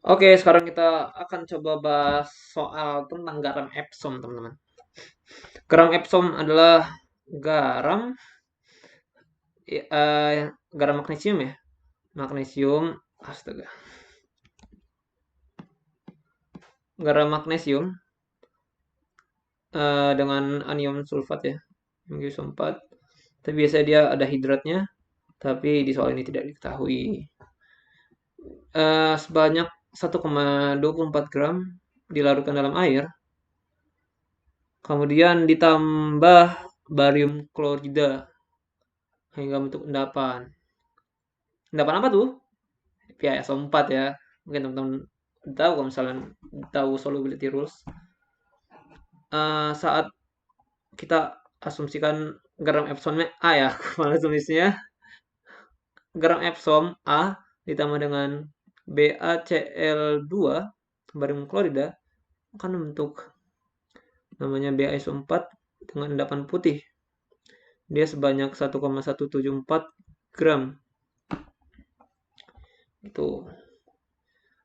Oke, sekarang kita akan coba bahas soal tentang garam Epsom, teman-teman. Garam Epsom adalah garam garam magnesium ya. Magnesium, astaga. Garam magnesium dengan anion sulfat ya. Mg4. Tapi biasanya dia ada hidratnya, tapi di soal ini tidak diketahui. Sebanyak 1,24 gram dilarutkan dalam air, kemudian ditambah barium klorida hingga bentuk endapan. Endapan apa tuh? PaSO4 ya. Mungkin teman-teman tahu kalau misalnya tahu solubility rules. Saat kita asumsikan garam Epsomnya A ya, malah tulisnya garam Epsom A ditambah dengan BaCl2 barium klorida akan membentuk namanya BaSO4 dengan endapan putih. Dia sebanyak 1,174 gram. Itu.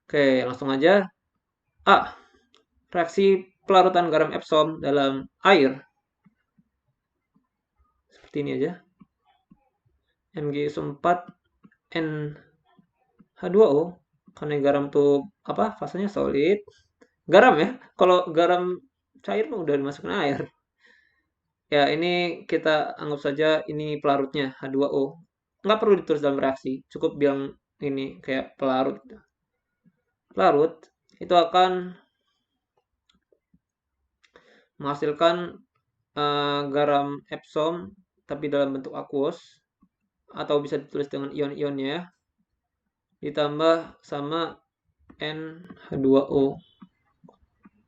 Oke, langsung aja. A. Reaksi pelarutan garam Epsom dalam air. Seperti ini aja. Mg4 NH2O. Karena garam tuh apa? Fasenya solid. Garam ya. Kalau garam cair mah udah dimasukin air. Ya, ini kita anggap saja ini pelarutnya H2O. Nggak perlu ditulis dalam reaksi. Cukup bilang ini kayak pelarut. Pelarut itu akan menghasilkan garam Epsom tapi dalam bentuk aqueous atau bisa ditulis dengan ion-ionnya ditambah sama NH2O.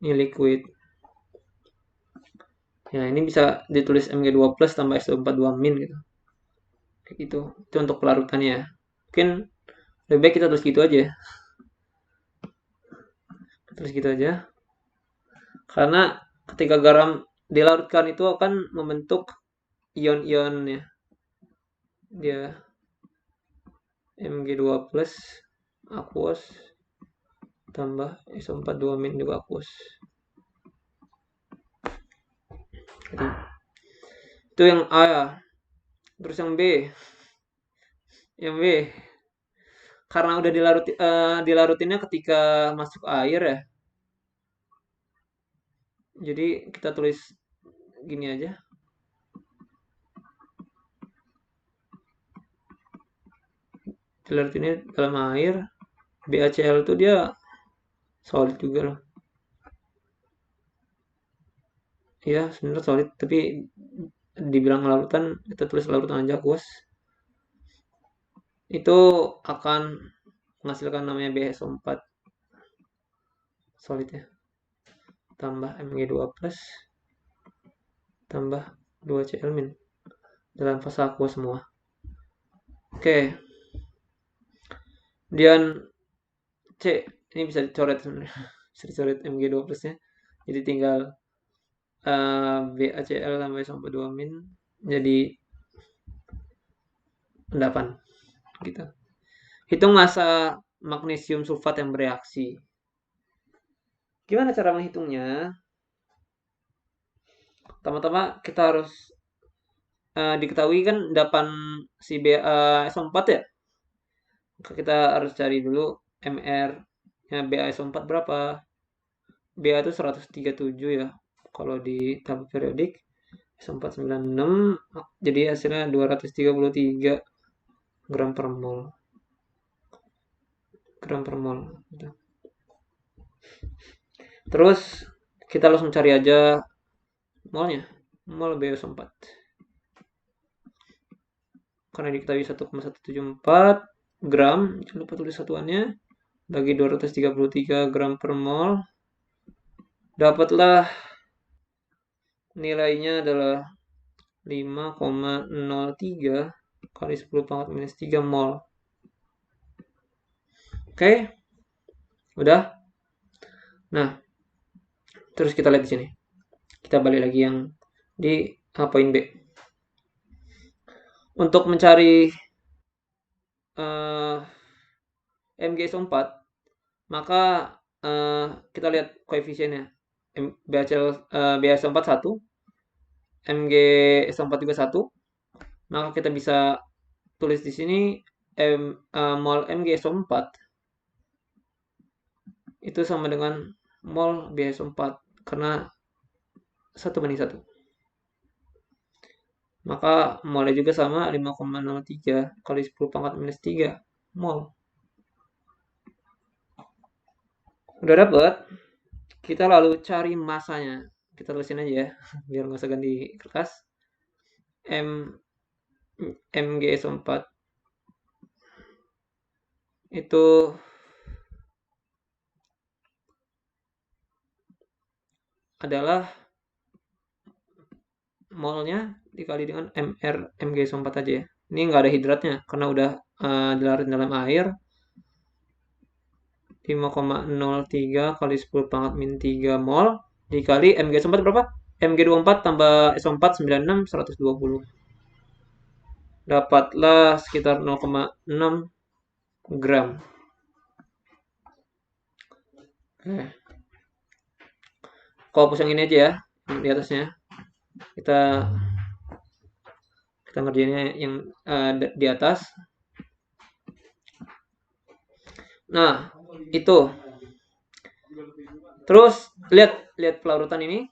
Ini liquid. Ya, ini bisa ditulis Mg2 plus tambah SO42 min gitu. Kayak gitu. Itu untuk pelarutannya. Mungkin lebih baik kita tulis gitu aja. Tulis gitu aja. Karena ketika garam dilarutkan itu akan membentuk ion-ionnya. Dia Mg2 plus aqueous tambah SO42 min juga aqueous. Jadi, itu yang A ya. Terus yang B. Yang B. Karena udah dilarutinnya ketika masuk air ya. Jadi kita tulis gini aja. Dilarutinnya dalam air. BaCl itu dia solid juga loh. Ya, sebenarnya solid, tapi dibilang larutan, kita tulis larutan aja, aqueous. Itu akan menghasilkan namanya BaSO4 solid ya. Tambah Mg2 plus tambah 2Cl min dalam fase aqueous semua. Oke. Kemudian C, ini bisa dicoret sebenarnya. Bisa dicoret Mg2 plusnya. Jadi tinggal BaCl tambah SO42 min jadi endapan gitu. Hitung massa magnesium sulfat yang bereaksi. Gimana cara menghitungnya? Pertama-tama kita harus diketahui kan endapan si BaSO4 ya. Maka kita harus cari dulu MR-nya BaSO4 berapa. Ba itu 137 ya. Kalau di tabel periodik SO496 jadi hasilnya 233 gram per mol. Gram per mol gitu. Terus kita langsung cari aja molnya. Mol BaSO4. Karena diketahui 1,174 gram, jangan lupa tulis satuannya, bagi 233 gram per mol, dapatlah nilainya adalah 5,03 kali 10 pangkat minus 3 mol. Oke, udah. Nah, terus kita lihat di sini. Kita balik lagi yang di poin B. Untuk mencari MgSO4, maka kita lihat koefisiennya. BaSO4 1, MgSO4 juga 1. Maka kita bisa tulis di sini mol MgSO4 itu sama dengan mol BaSO4 karena 1:1. Maka molnya juga sama 5,03 kali 10⁻³ mol. Udah dapet, kita lalu cari masanya. Kita tulisin aja ya, biar nggak usah ganti kertas. MgSO4 itu adalah molnya dikali dengan MgSO4 aja ya. Ini nggak ada hidratnya karena udah dilarut dalam air. 5,03 kali 10⁻³ mol dikali MgSO4 berapa? Mg24 tambah SO4 96 120. Dapatlah sekitar 0,6 gram. Oke. Kalau hapus yang ini aja ya, di atasnya. Kita ngerjainnya yang di atas. Nah, itu. Terus lihat pelarutan ini.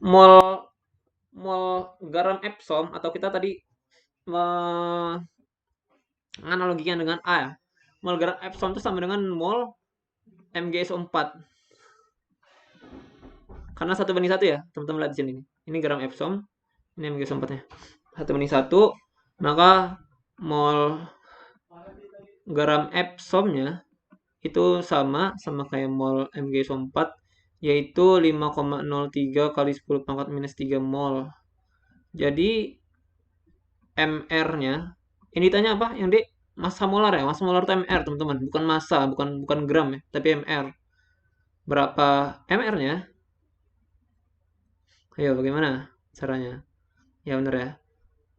Mol garam Epsom atau kita tadi menganalogikan dengan A ya. Mol garam Epsom itu sama dengan mol MgSO4. Karena 1:1 ya, teman-teman lihat di sini. Ini garam Epsom, ini MgSO4-nya. 1:1, maka mol garam Epsomnya itu sama kayak mol MgSO4, yaitu 5,03 kali 10⁻³ mol. Jadi MR-nya, ini ditanya apa yang D? Massa molar ya, massa molar itu MR teman-teman, bukan massa, bukan gram ya, tapi MR. Berapa MR-nya? Ayo bagaimana caranya? Ya bener ya,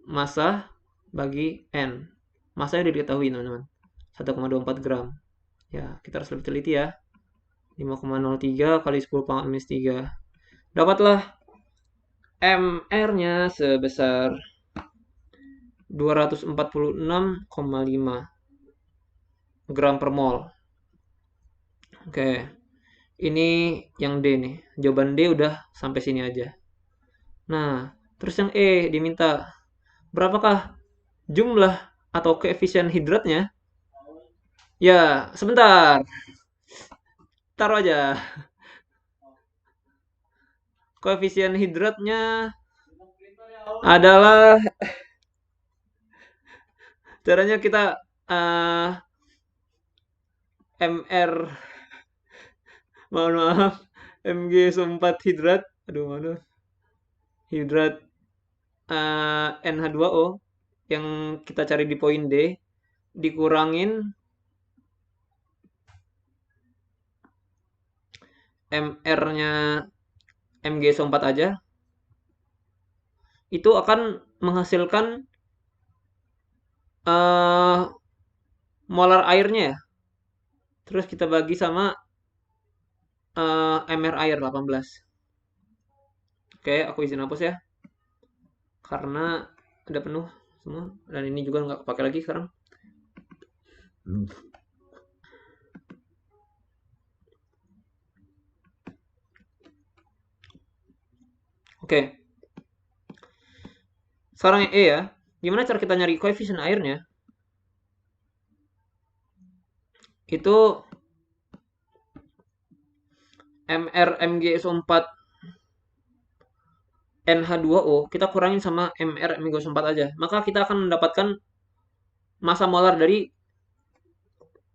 massa bagi N. Massanya udah diketahui teman-teman, 1,24 gram. Ya, kita harus lebih teliti ya. 5,03 kali 10⁻³. Dapatlah MR-nya sebesar 246,5 gram per mol. Oke. Ini yang D nih. Jawaban D udah sampai sini aja. Nah, terus yang E diminta berapakah jumlah atau koefisien hidratnya? Ya, sebentar. Taruh aja. Koefisien hidratnya adalah caranya kita MR maaf MgSO4 hidrat, aduh mana hidrat NH2O yang kita cari di poin D dikurangin MR-nya MgSO4 aja, itu akan menghasilkan molar airnya ya. Terus kita bagi sama MR air 18. Oke, aku izin hapus ya. Karena udah penuh semua dan ini juga nggak kepake lagi sekarang. Oke. Sekarang yang E ya. Gimana cara kita nyari koefisien airnya? Itu MR MgSO4 NH2O kita kurangin sama MR MgSO4 aja. Maka kita akan mendapatkan massa molar dari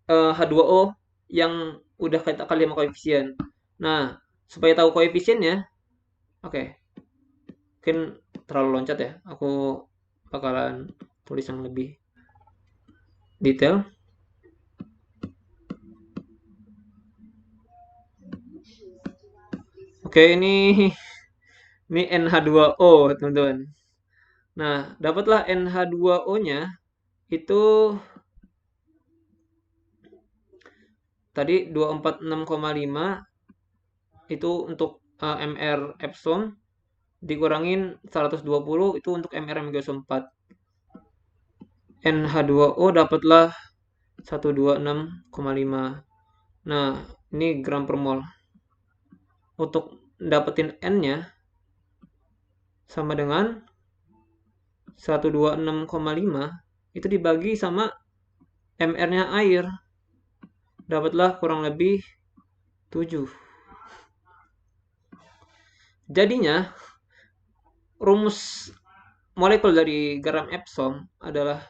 H2O yang udah kita kali sama koefisien. Nah, supaya tahu koefisiennya, oke. Mungkin terlalu loncat ya. Aku bakalan tulis yang lebih detail. Oke, ini NH2O, teman-teman. Nah, dapatlah NH2O-nya itu tadi 246,5 itu untuk MR Epson, dikurangin 120 itu untuk MR Megasom 4. NH2O dapatlah 126,5. Nah, ini gram per mol. Untuk dapetin N-nya sama dengan 126,5 itu dibagi sama MR-nya air. Dapatlah kurang lebih 7. Jadinya rumus molekul dari garam Epsom adalah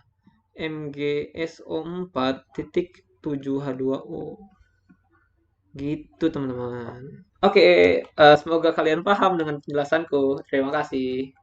MgSO4.7H2O. Gitu teman-teman. Oke, semoga kalian paham dengan penjelasanku. Terima kasih.